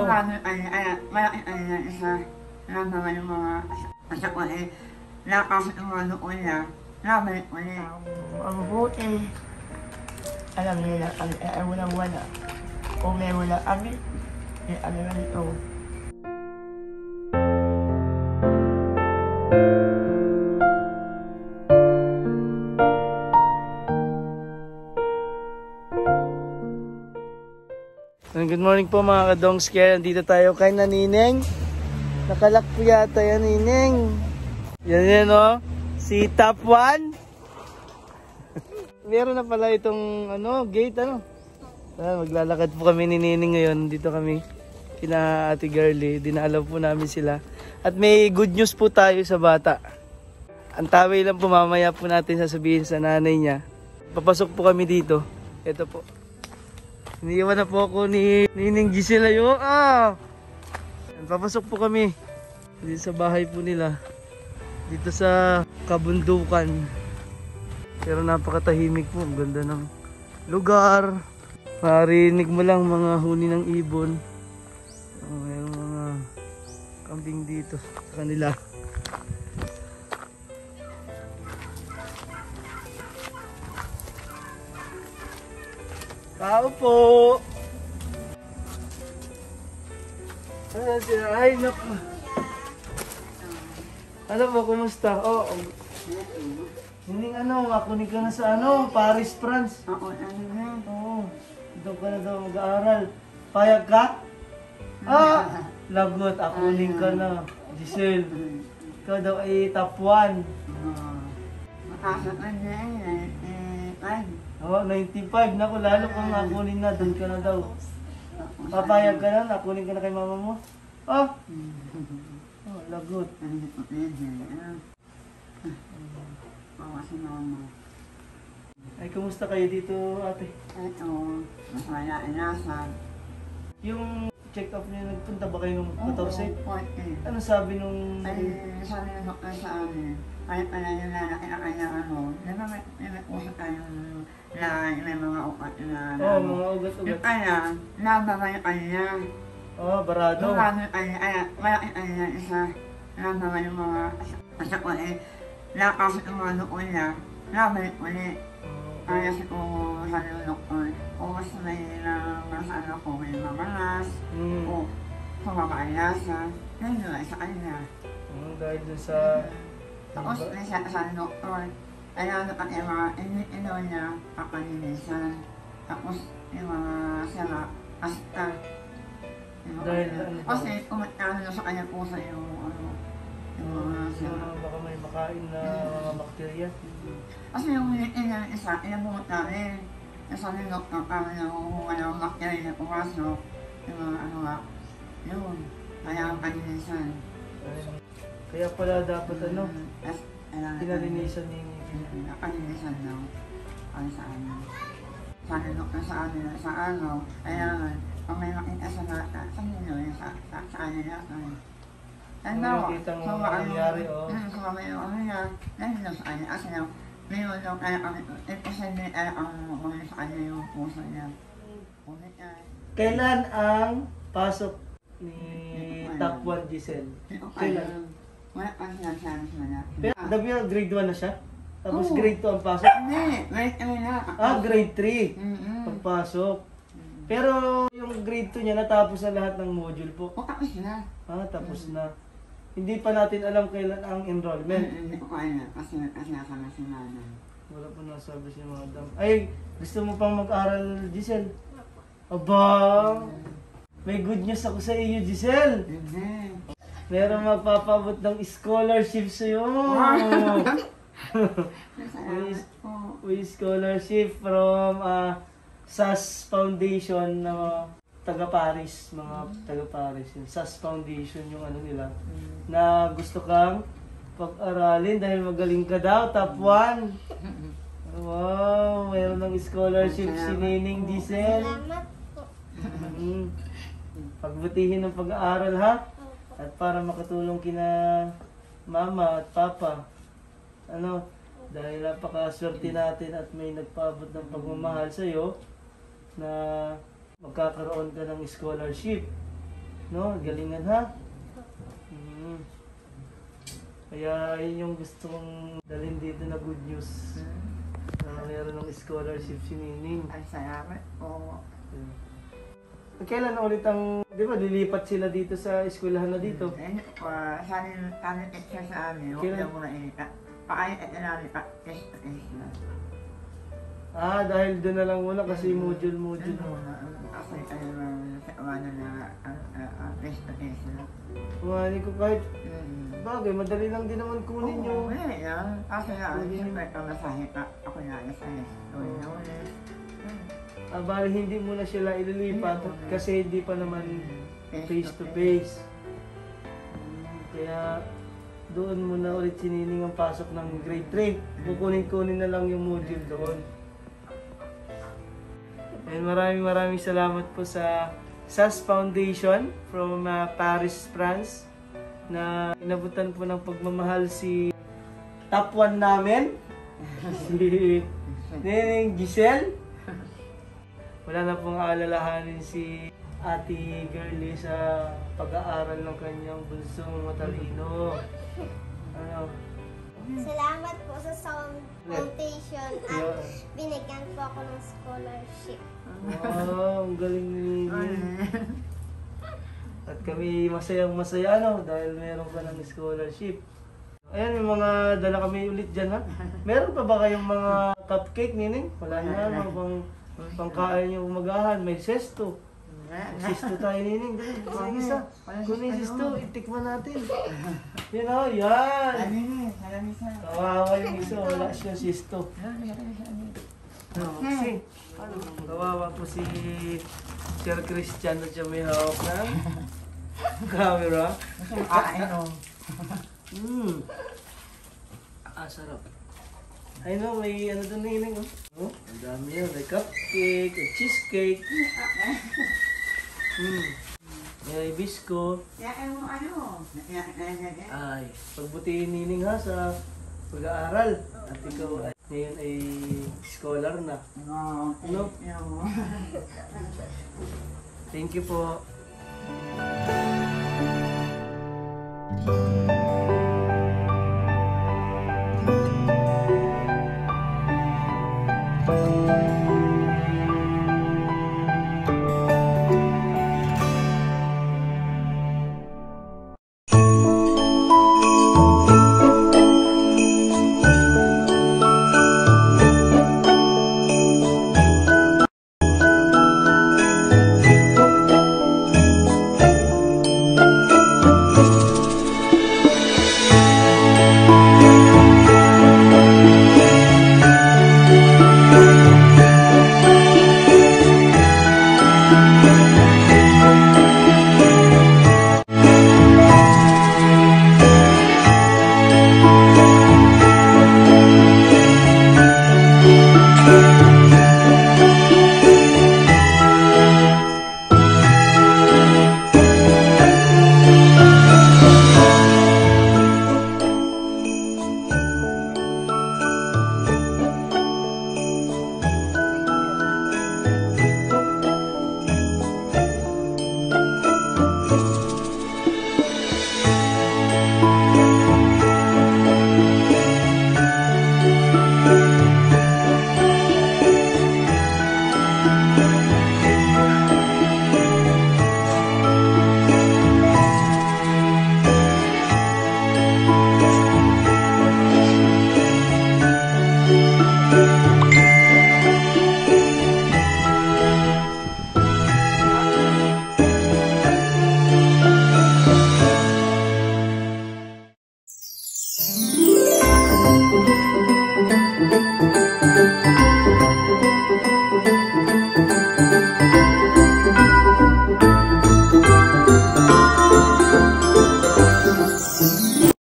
Marami malaki na isa na mga asak ko eh. Nakasot yung mga noon na nabalik ulit. Ang mabuti. Alam nila, walang wala. Kung may wala kami, ano na ito. Good morning po mga ka-Dongsker. Dito tayo kay Nanineng. Nakalak po yata yan, Nineng. Yan o. Si Top 1. Meron na pala itong gate maglalakad po kami ni Nineng ngayon. Dito kami kina Ate Girlie. Dinalaw po namin sila. At may good news po tayo sa bata. Ang taway lang po, mamaya po natin sasabihin sa nanay niya. Papasok po kami dito. Ito po. Iniiwan na po ako ni Nining Gisela yo. Papasok po kami dito sa bahay po nila. Dito sa kabundukan. Pero napakatahimik po. Ang ganda ng lugar. Marinig mo lang mga huni ng ibon. Mayroong mga kambing dito sa kanila. Tao po! Ayan siya. Ay, naku. Ano po, kumusta? Hindi kunin ka na sa Paris, France. Oo. Doon ka na daw mag-aaral. Payag ka? Lagot. Kunin ka na. Giselle. Ikaw daw ay top 1. Makakapan na Oo, 95. Naku, lalo kung nakunin na, doon ka na daw. Papayag ka na, nakunin ka na kay mama mo. Lagot. Ay, kumusta kayo dito, ate? Ito, masaya inasan. Yung check-up niyo, nagpunta ba kayo nung 14? Ano sabi nung... Ay, sabi ng doktor sa amin, ay pala yung lalaki na kanya may usap tayong na may mga ugat na... mga ugat-ugat. Yung kanya, nababa yung kanya. Barado. Yung kanya, malaki kanya isa, nababa yung mga asak ko eh. Nakasot yung mga noon na, nabalik ulit. Kaya si ko sabi ng doktor, kung mas may nasa ko, may mamalas, o kumakaayasa, yun yun, sa kanya. Dahil dun sa... Tapos sa doktor, kaya pati yung mga niya, kakalinisan. Tapos yung mga sila, asta. Kasi umatano na sa kanya puso yung mga sila. Baka may makain na mga bakterya. Kasi yung isa, inabungot namin. Sabi ng doktor, kami nakukuha ng bakterya na pumasok. Yung mga yun. Kaya ang kalinisan. Kaya pala dapat pinalinisan ni kalinisan daw. Kaya sa amin. Sabi ng doktor sa amin, kaya kung may makita sa mata, sa nyo, sa kanila. Ano daw, nangyari, kung may niya, dahil lang sa kanya, kasi daw, mayroon daw kaya kami, kasi ang mga sa kanya yung puso niya. Kailan ang pasok ni Top 1 Giselle? Kailan? Wala pa sinasabi sa mga. Pero dabi grade 1 na siya? Tapos grade 2 ang pasok? Hindi, grade 3 na. Grade 3 pagpasok. Pero yung grade 2 niya natapos na lahat ng module po? Tapos na. Tapos na. Hindi pa natin alam kailan ang enrollment. Hindi ko kaya kasi nasama si Mama. Wala pa nasabi si Madam. Ay, gusto mo pang mag-aral, Giselle? Aba! May good news ako sa iyo, Giselle! Meron magpapabot ng scholarship sa'yo! May scholarship from SAS Foundation na taga-Paris, mga taga-Paris. SAS Foundation yung nila. Na gusto kang pag-aralin dahil magaling ka daw, top 1. Wow, mayroon ng scholarship si Nining Giselle. Pagbutihin ng pag-aaral ha. At para makatulong kina mama at papa. Dahil napakaswerte natin at may nagpaabot ng pagmamahal sa'yo na magkakaroon ka ng scholarship. No, galingan ha. Mm. Kaya yun yung gusto kong dalhin dito na good news. Meron ng scholarship si Nining. Ay, salamat po. Kailan ulit ang, di ba, lilipat sila dito sa eskwelahan na dito? Ayun, sabi teacher sa amin, huwag Kailan? daw muna ilika. Paayot at namin pa, test to test na. Dahil doon na lang muna kasi module. Ako yung sa umano na test to test na. Kumani ko kahit bagay, madali lang din naman kunin Oo, yung... wala lang. Kasi nga, siyempre, pamasahe pa. Ako na sa Bali, hindi muna sila ililipat kasi hindi pa naman face to face. Kaya doon muna ulit si Nining ang pasok ng grade 3. Kukunin na lang yung module doon. And maraming salamat po sa SAS Foundation from Paris, France na inabutan po ng pagmamahal si top 1 namin, si Nining Giselle. Wala na pong aalalahanin si Ate Girlie sa pag-aaral ng kanyang bunsong matalino. Ano? Salamat po sa foundation at binigyan po ako ng scholarship. Wow, ang galing ni Nining. At kami masayang-masaya dahil meron ka ng scholarship. Ayan, yung mga dala kami ulit dyan ha. Meron pa ba kayong mga cupcake, Nining? Wala na, mga pangkain yung umagahan. May sesto. Sesto tayo, Nining. Dali, isa. Kung may sesto, itikman natin. Yan o, yan. Kawawa yung isa, wala siya sesto. Kasi, kawawa po si Sir Christian at siya may hawak ng camera. Sarap. I know, may ano doon Nining. Oh, ang dami yan. May cupcake, may cheesecake. May bisco. Ay, pagbutiin Nining ha sa pag-aaral. At ikaw ngayon ay scholar na. No? Thank you po.